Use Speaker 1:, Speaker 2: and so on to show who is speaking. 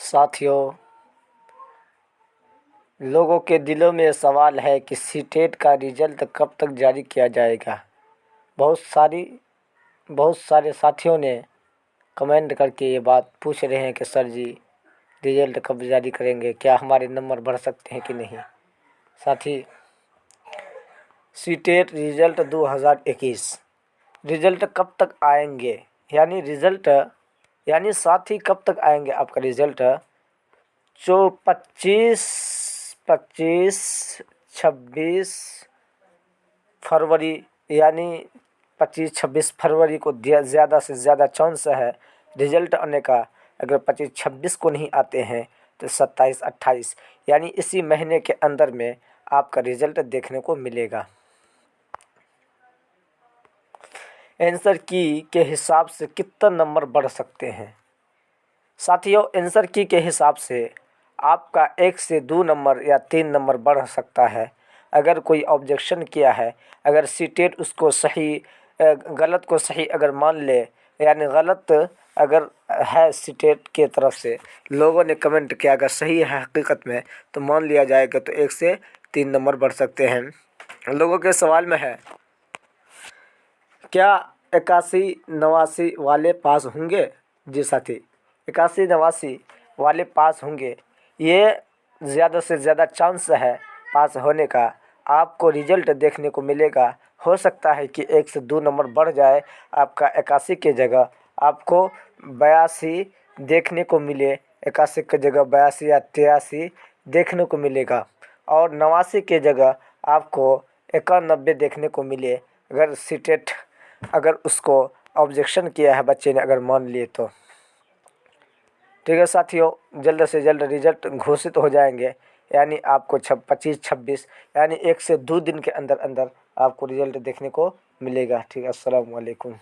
Speaker 1: साथियों, लोगों के दिलों में सवाल है कि सीटेट का रिजल्ट कब तक जारी किया जाएगा। बहुत सारे साथियों ने कमेंट करके ये बात पूछ रहे हैं कि सर जी, रिजल्ट कब जारी करेंगे, क्या हमारे नंबर बढ़ सकते हैं कि नहीं। साथी, सीटेट रिजल्ट 2021 रिजल्ट कब तक आएंगे, यानी साथी कब तक आएंगे आपका रिजल्ट। जो 25 26 फरवरी, यानी 25-26 फरवरी को ज़्यादा से ज़्यादा चांस है रिजल्ट आने का। अगर 25-26 को नहीं आते हैं तो 27-28, यानी इसी महीने के अंदर में आपका रिजल्ट देखने को मिलेगा। आंसर की के हिसाब से कितना नंबर बढ़ सकते हैं। साथियों, आंसर की के हिसाब से आपका 1 से 2 नंबर या 3 नंबर बढ़ सकता है। अगर कोई ऑब्जेक्शन किया है, अगर सीटेट उसको सही गलत को सही अगर मान ले, यानी गलत अगर है सीटेट के तरफ से, लोगों ने कमेंट किया अगर सही है हकीकत में, तो मान लिया जाएगा तो 1 से 3 नंबर बढ़ सकते हैं। लोगों के सवाल में है, क्या 81-89 वाले पास होंगे। जी साथी, 81-89 वाले पास होंगे। ये ज़्यादा से ज़्यादा चांस है पास होने का। आपको रिजल्ट देखने को मिलेगा। हो सकता है कि 1 से 2 नंबर बढ़ जाए, आपका 81 के जगह आपको 82 देखने को मिले, 81 की जगह 82 या 83 देखने को मिलेगा, और 89 के जगह आपको 91 देखने को मिले। अगर सीटेट अगर उसको ऑब्जेक्शन किया है बच्चे ने, अगर मान लिए तो ठीक है। साथियों, जल्द से जल्द रिजल्ट घोषित हो जाएंगे, यानी आपको 25-26 यानी 1 से 2 दिन के अंदर अंदर आपको रिजल्ट देखने को मिलेगा। ठीक है। अस्सलाम वालेकुम।